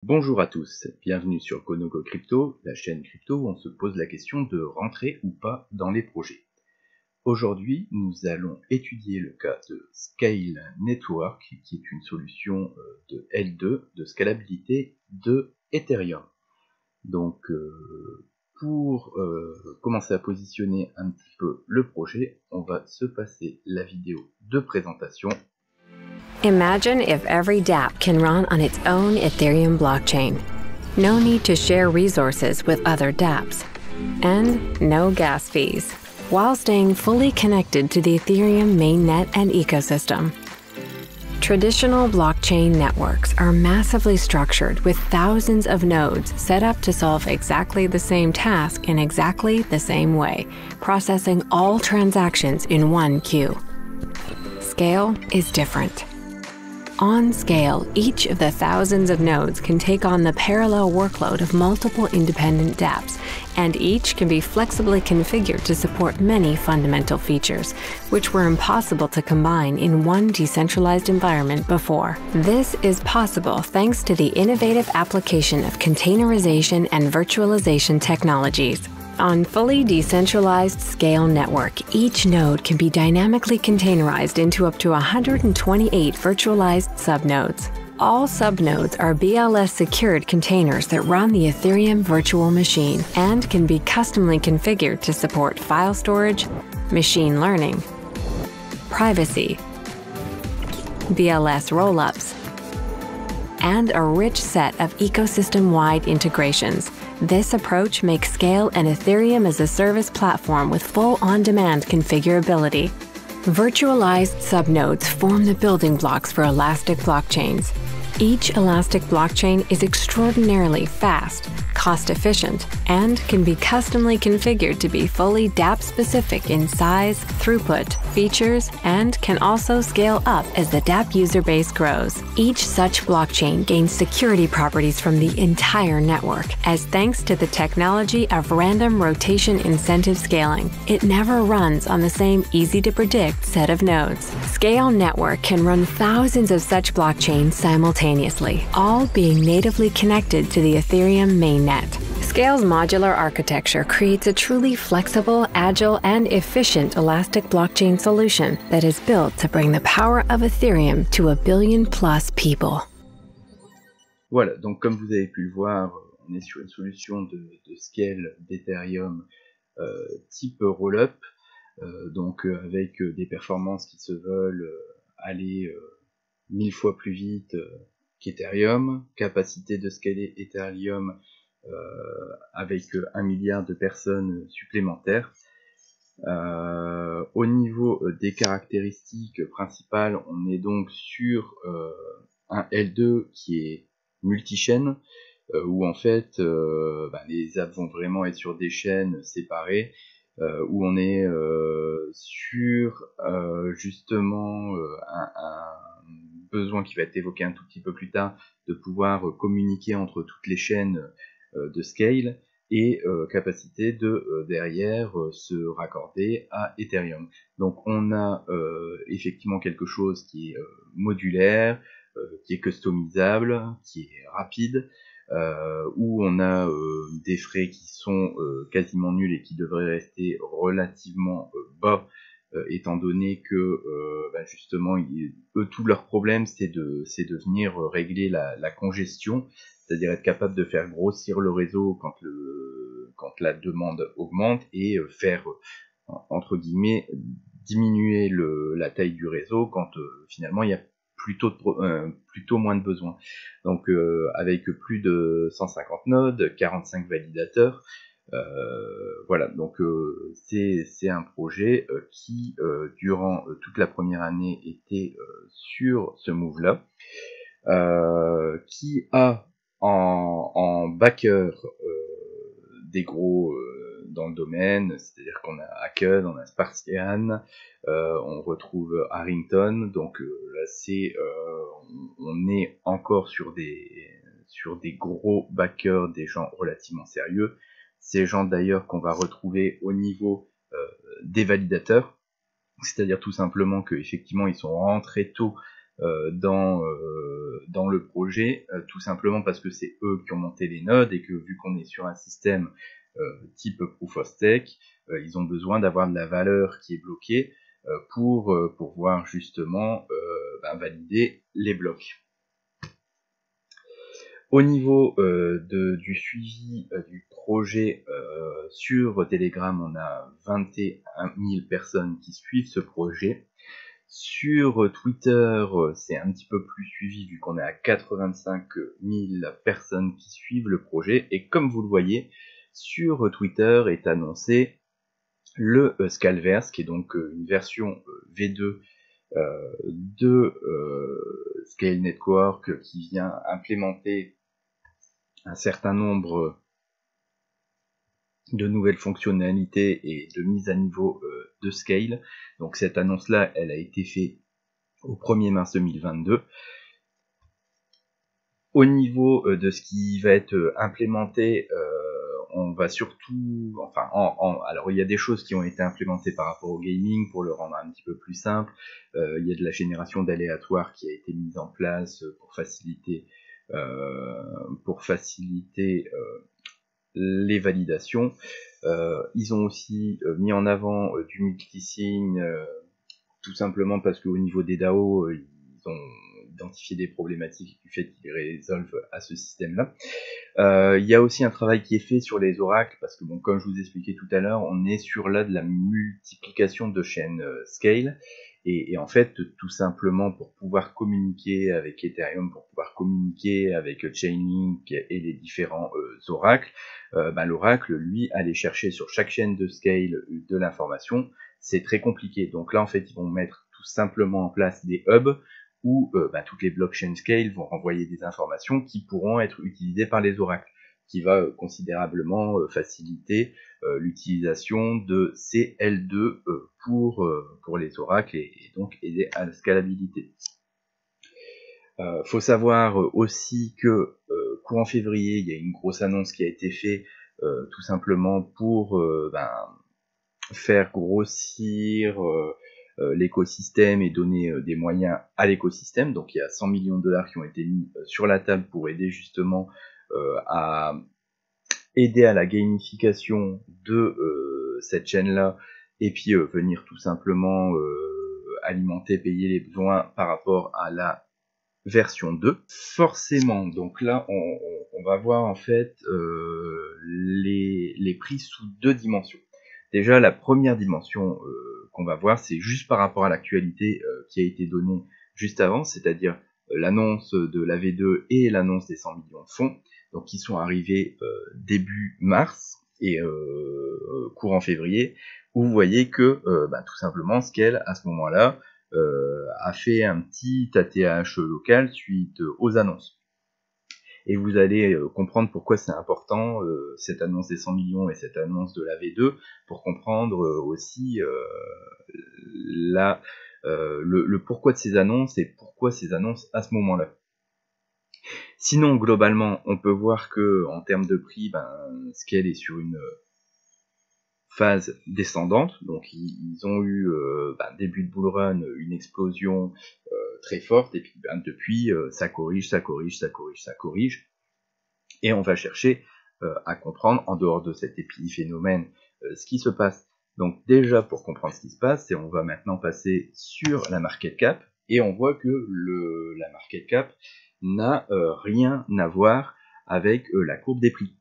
Bonjour à tous, bienvenue sur GoNoGo Crypto, la chaîne crypto où on se pose la question de rentrer ou pas dans les projets. Aujourd'hui, nous allons étudier le cas de Scale Network, qui est une solution de L2, de scalabilité de Ethereum. Donc, pour commencer à positionner un petit peu le projet, on va se passer la vidéo de présentation. Imagine if every dApp can run on its own Ethereum blockchain. No need to share resources with other dApps. And no gas fees, while staying fully connected to the Ethereum mainnet and ecosystem. Traditional blockchain networks are massively structured with thousands of nodes set up to solve exactly the same task in exactly the same way, processing all transactions in one queue. Scale is different. On Scale, each of the thousands of nodes can take on the parallel workload of multiple independent dApps, and each can be flexibly configured to support many fundamental features, which were impossible to combine in one decentralized environment before. This is possible thanks to the innovative application of containerization and virtualization technologies. On fully decentralized Scale Network, each node can be dynamically containerized into up to 128 virtualized subnodes. All subnodes are BLS-secured containers that run the Ethereum virtual machine and can be customly configured to support file storage, machine learning, privacy, BLS rollups, and a rich set of ecosystem-wide integrations. This approach makes Scale an Ethereum as a service platform with full on-demand configurability. Virtualized subnodes form the building blocks for elastic blockchains. Each elastic blockchain is extraordinarily fast, cost-efficient, and can be customly configured to be fully dApp-specific in size, throughput, features, and can also scale up as the dApp user base grows. Each such blockchain gains security properties from the entire network, as thanks to the technology of random rotation incentive scaling, it never runs on the same easy-to-predict set of nodes. Scale Network can run thousands of such blockchains simultaneously, all being natively connected to the Ethereum mainnet. Scale's modular architecture creates a truly flexible, agile, and efficient elastic blockchain solution that is built to bring the power of Ethereum to a billion-plus people. Voilà, donc comme vous avez pu le voir, on est sur une solution de scale d'Ethereum type rollup, donc avec des performances qui se veulent aller 1000 fois plus vite qu'Ethereum, capacité de scaler Ethereum avec 1 milliard de personnes supplémentaires. Au niveau des caractéristiques principales, on est donc sur un L2 qui est multi-chaîne, où en fait les apps vont vraiment être sur des chaînes séparées, où on est sur justement un besoin qui va être évoqué un tout petit peu plus tard, de pouvoir communiquer entre toutes les chaînes de Scale, et capacité de derrière se raccorder à Ethereum. Donc on a effectivement quelque chose qui est modulaire, qui est customisable, qui est rapide, où on a des frais qui sont quasiment nuls et qui devraient rester relativement bas, étant donné que justement eux, tout leur problème c'est de venir régler la congestion, c'est-à-dire être capable de faire grossir le réseau quand la demande augmente, et faire entre guillemets diminuer la taille du réseau quand finalement il y a plutôt moins de besoin. Donc avec plus de 150 nodes, 45 validateurs, voilà, donc c'est un projet qui durant toute la première année était sur ce move là, qui a en backer des gros dans le domaine, c'est-à-dire qu'on a Hacked, on a Spartian, on retrouve Harrington, donc là c'est on est encore sur des gros backers, des gens relativement sérieux, ces gens d'ailleurs qu'on va retrouver au niveau des validateurs, c'est-à-dire tout simplement qu'effectivement ils sont rentrés tôt dans le projet, tout simplement parce que c'est eux qui ont monté les nodes et que vu qu'on est sur un système type Proof of Stake, ils ont besoin d'avoir de la valeur qui est bloquée pour pouvoir justement valider les blocs. Au niveau du suivi du projet sur Telegram, on a 21 000 personnes qui suivent ce projet. Sur Twitter, c'est un petit peu plus suivi vu qu'on est à 85 000 personnes qui suivent le projet. Et comme vous le voyez, sur Twitter est annoncé le Scaleverse, qui est donc une version V2 de Scale Network qui vient implémenter un certain nombre de nouvelles fonctionnalités et de mise à niveau de Scale. Donc cette annonce-là, elle a été faite au 1er mars 2022. Au niveau de ce qui va être implémenté, on va surtout, alors il y a des choses qui ont été implémentées par rapport au gaming pour le rendre un petit peu plus simple. Il y a de la génération d'aléatoires qui a été mise en place pour faciliter les validations. Ils ont aussi mis en avant du multisign, tout simplement parce qu'au niveau des DAO, ils ont identifié des problématiques du fait qu'ils résolvent à ce système-là. Il y a aussi un travail qui est fait sur les oracles, parce que bon, comme je vous expliquais tout à l'heure, on est sur là de la multiplication de chaînes Scale, et en fait, tout simplement pour pouvoir communiquer avec Ethereum, pour pouvoir communiquer avec Chainlink et les différents oracles, l'oracle, lui, aller chercher sur chaque chaîne de Scale de l'information, c'est très compliqué. Donc là, en fait, ils vont mettre tout simplement en place des hubs où toutes les blockchains Scale vont renvoyer des informations qui pourront être utilisées par les oracles, qui va considérablement faciliter l'utilisation de CL2 pour les oracles et donc aider à la scalabilité. Faut savoir aussi que courant février, il y a une grosse annonce qui a été faite tout simplement pour faire grossir l'écosystème et donner des moyens à l'écosystème. Donc il y a 100 millions de dollars qui ont été mis sur la table pour aider justement à aider à la gamification de cette chaîne-là, et puis venir tout simplement alimenter, payer les besoins par rapport à la version 2. Forcément, donc là on va voir en fait les prix sous deux dimensions. Déjà, la première dimension qu'on va voir, c'est juste par rapport à l'actualité qui a été donnée juste avant, c'est-à-dire l'annonce de la V2 et l'annonce des 100 millions de fonds, donc qui sont arrivés début mars et courant février, où vous voyez que tout simplement Scale, à ce moment-là, a fait un petit ATH local suite aux annonces. Et vous allez comprendre pourquoi c'est important, cette annonce des 100 millions et cette annonce de la V2, pour comprendre aussi le pourquoi de ces annonces et pourquoi ces annonces à ce moment-là. Sinon, globalement, on peut voir que en termes de prix, Scale est sur une phase descendante, donc ils ont eu début de bull run une explosion très forte, et puis depuis ça corrige, et on va chercher à comprendre en dehors de cet épiphénomène ce qui se passe. Donc déjà pour comprendre ce qui se passe, on va maintenant passer sur la market cap, et on voit que la market cap n'a rien à voir avec la courbe des prix.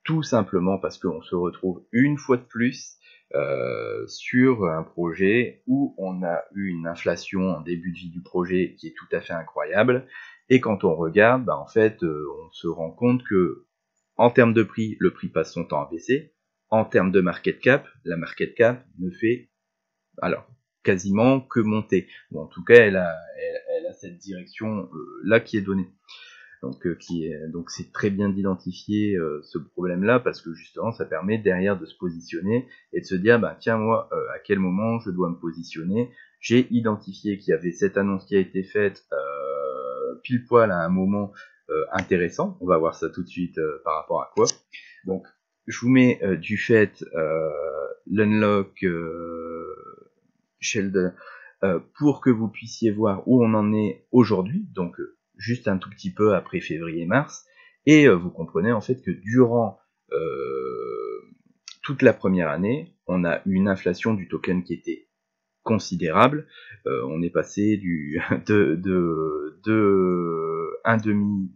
Tout simplement parce qu'on se retrouve une fois de plus sur un projet où on a eu une inflation en début de vie du projet qui est tout à fait incroyable, et quand on regarde, en fait, on se rend compte que en termes de prix, le prix passe son temps à baisser. En termes de market cap, la market cap ne fait quasiment que monter. Bon, en tout cas, elle a cette direction là qui est donnée. Donc c'est très bien d'identifier ce problème-là, parce que justement ça permet derrière de se positionner et de se dire tiens, moi à quel moment je dois me positionner. J'ai identifié qu'il y avait cette annonce qui a été faite pile poil à un moment intéressant. On va voir ça tout de suite par rapport à quoi. Donc je vous mets du fait l'unlock Sheldon pour que vous puissiez voir où on en est aujourd'hui, donc juste un tout petit peu après février-mars, et vous comprenez en fait que durant toute la première année, on a une inflation du token qui était considérable. On est passé de 1,5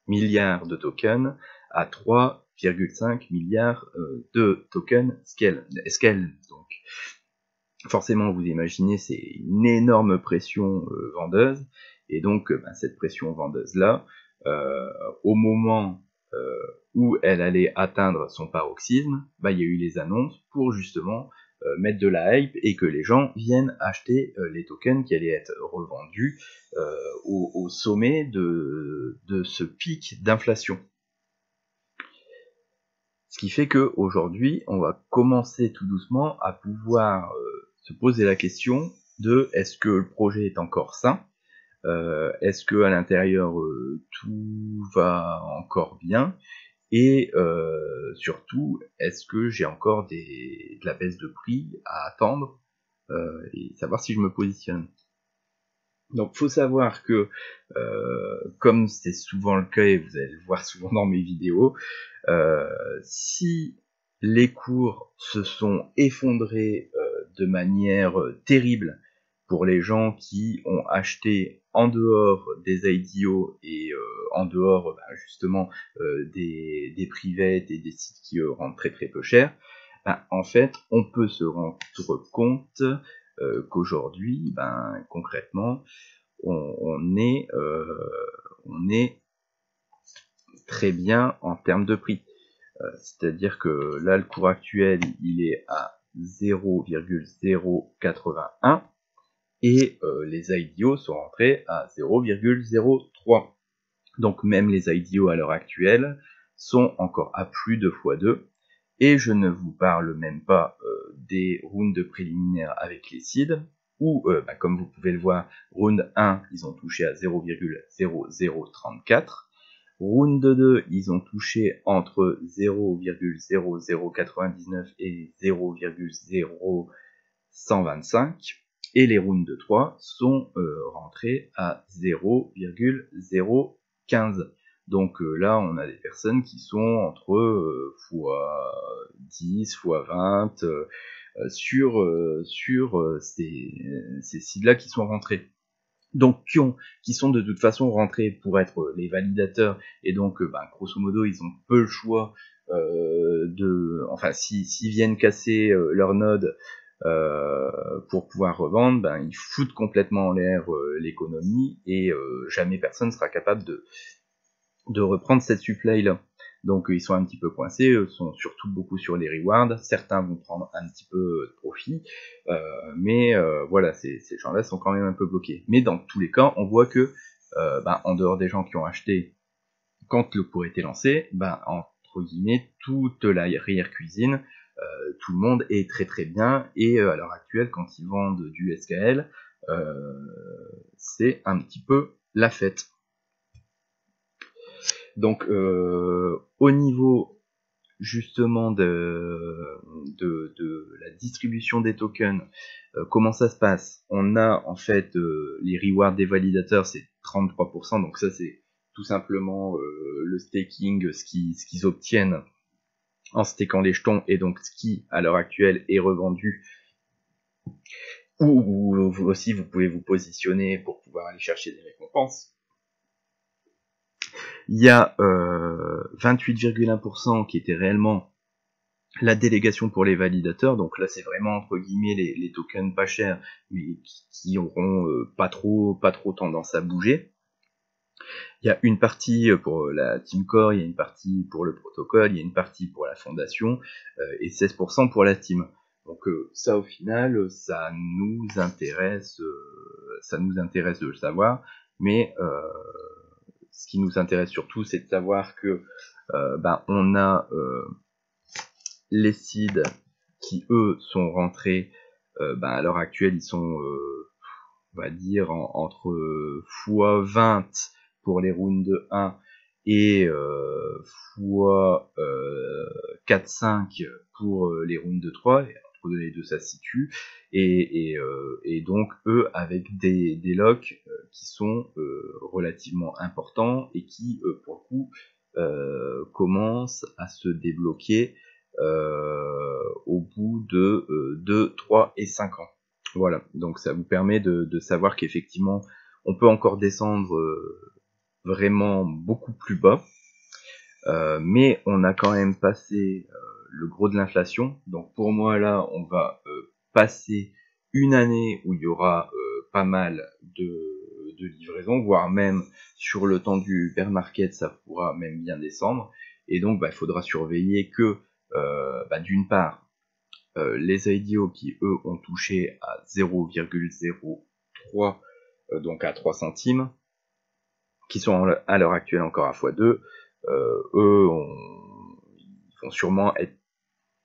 milliard de tokens à 3,5 milliards de tokens scale. Donc forcément, vous imaginez, c'est une énorme pression vendeuse, et donc cette pression vendeuse là, au moment où elle allait atteindre son paroxysme, il y a eu les annonces pour justement mettre de la hype et que les gens viennent acheter les tokens qui allaient être revendus au sommet de ce pic d'inflation. Ce qui fait qu'aujourd'hui, on va commencer tout doucement à pouvoir se poser la question de est-ce que le projet est encore sain, est-ce que à l'intérieur tout va encore bien, et surtout est-ce que j'ai encore de la baisse de prix à attendre, et savoir si je me positionne. Donc faut savoir que comme c'est souvent le cas et vous allez le voir souvent dans mes vidéos, si les cours se sont effondrés de manière terrible pour les gens qui ont acheté en dehors des IDO et en dehors justement des privates et des sites qui rendent très très peu cher, en fait on peut se rendre compte qu'aujourd'hui concrètement on est très bien en termes de prix. C'est-à-dire que là, le cours actuel, il est à 0,081 et les IDO sont rentrés à 0,03. Donc même les IDO à l'heure actuelle sont encore à plus de x2. Et je ne vous parle même pas des rounds préliminaires avec les seeds, où, comme vous pouvez le voir, round 1, ils ont touché à 0,0034. Round 2, ils ont touché entre 0,0099 et 0,0125. Et les rounds 3 sont rentrés à 0,015. Donc là, on a des personnes qui sont entre x10, x20 sur ces sites-là qui sont rentrés. Donc qui sont de toute façon rentrés pour être les validateurs, et donc grosso modo ils ont peu le choix s'ils viennent casser leur node pour pouvoir revendre, ils foutent complètement en l'air l'économie, et jamais personne sera capable de reprendre cette supply là. Donc ils sont un petit peu coincés, sont surtout beaucoup sur les rewards, certains vont prendre un petit peu de profit, mais voilà, ces gens-là sont quand même un peu bloqués. Mais dans tous les cas, on voit que, en dehors des gens qui ont acheté quand le cours était lancé, entre guillemets, toute l'arrière-cuisine, tout le monde est très très bien, et à l'heure actuelle, quand ils vendent du SKL, c'est un petit peu la fête. Donc au niveau justement de la distribution des tokens, comment ça se passe? On a en fait les rewards des validateurs, c'est 33%, donc ça c'est tout simplement le staking, ce qu'ils obtiennent en stakant les jetons, et donc ce qui à l'heure actuelle est revendu, ou aussi vous pouvez vous positionner pour pouvoir aller chercher des récompenses. Il y a 28,1% qui était réellement la délégation pour les validateurs, donc là c'est vraiment entre guillemets les tokens pas chers, mais qui auront pas trop tendance à bouger. Il y a une partie pour la Team Core, il y a une partie pour le protocole, il y a une partie pour la fondation, et 16% pour la team. Donc ça au final, ça nous intéresse de le savoir, mais ce qui nous intéresse surtout, c'est de savoir que on a les seeds qui eux sont rentrés, à l'heure actuelle ils sont on va dire entre x20 pour les rounds 1 et x 4-5 pour les rounds 3, et entre les deux ça se situe, et donc eux avec des locks qui sont relativement importants et qui pour le coup commencent à se débloquer au bout de 2, 3 et 5 ans. Voilà, donc ça vous permet de savoir qu'effectivement on peut encore descendre vraiment beaucoup plus bas, mais on a quand même passé le gros de l'inflation. Donc pour moi là on va passer une année où il y aura pas mal de livraisons, voire même sur le temps du bear market ça pourra même bien descendre, et donc il faudra surveiller que d'une part les IDO qui eux ont touché à 0,03, donc à 3 centimes, qui sont à l'heure actuelle encore à x2, eux ils vont sûrement être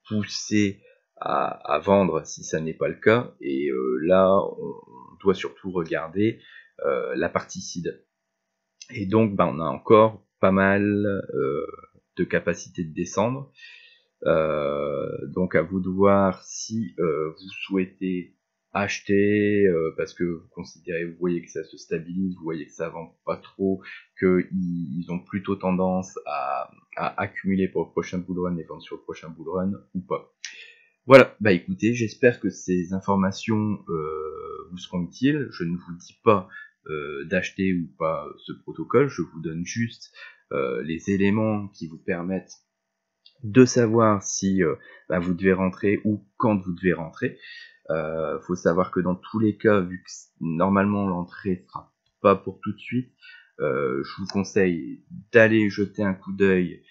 poussés à vendre si ça n'est pas le cas, et là on doit surtout regarder la partie seed. Et donc on a encore pas mal de capacité de descendre. Donc à vous de voir si vous souhaitez acheter parce que vous considérez, vous voyez que ça se stabilise, vous voyez que ça vend pas trop, qu'ils ont plutôt tendance à accumuler pour le prochain bull run et vendre sur le prochain bull run ou pas. Voilà, écoutez, j'espère que ces informations vous seront utiles. Je ne vous dis pas d'acheter ou pas ce protocole, je vous donne juste les éléments qui vous permettent de savoir si vous devez rentrer ou quand vous devez rentrer. Faut savoir que dans tous les cas, vu que normalement l'entrée sera pas pour tout de suite, je vous conseille d'aller jeter un coup d'œil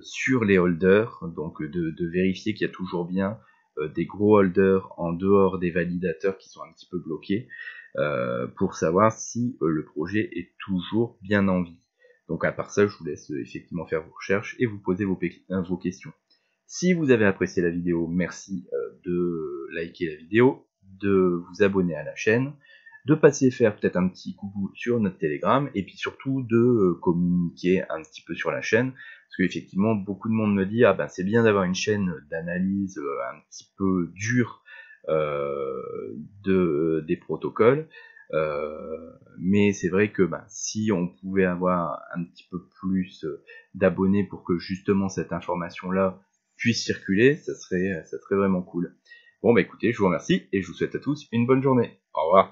sur les holders, donc de vérifier qu'il y a toujours bien des gros holders en dehors des validateurs qui sont un petit peu bloqués, pour savoir si le projet est toujours bien en vie. Donc à part ça, je vous laisse effectivement faire vos recherches et vous poser vos questions. Si vous avez apprécié la vidéo, merci de liker la vidéo, de vous abonner à la chaîne, de passer faire peut-être un petit coucou sur notre Telegram, et puis surtout de communiquer un petit peu sur la chaîne, parce qu'effectivement beaucoup de monde me dit c'est bien d'avoir une chaîne d'analyse un petit peu dure des protocoles, mais c'est vrai que si on pouvait avoir un petit peu plus d'abonnés pour que justement cette information là puisse circuler, ça serait vraiment cool. Bon écoutez, je vous remercie et je vous souhaite à tous une bonne journée. Au revoir.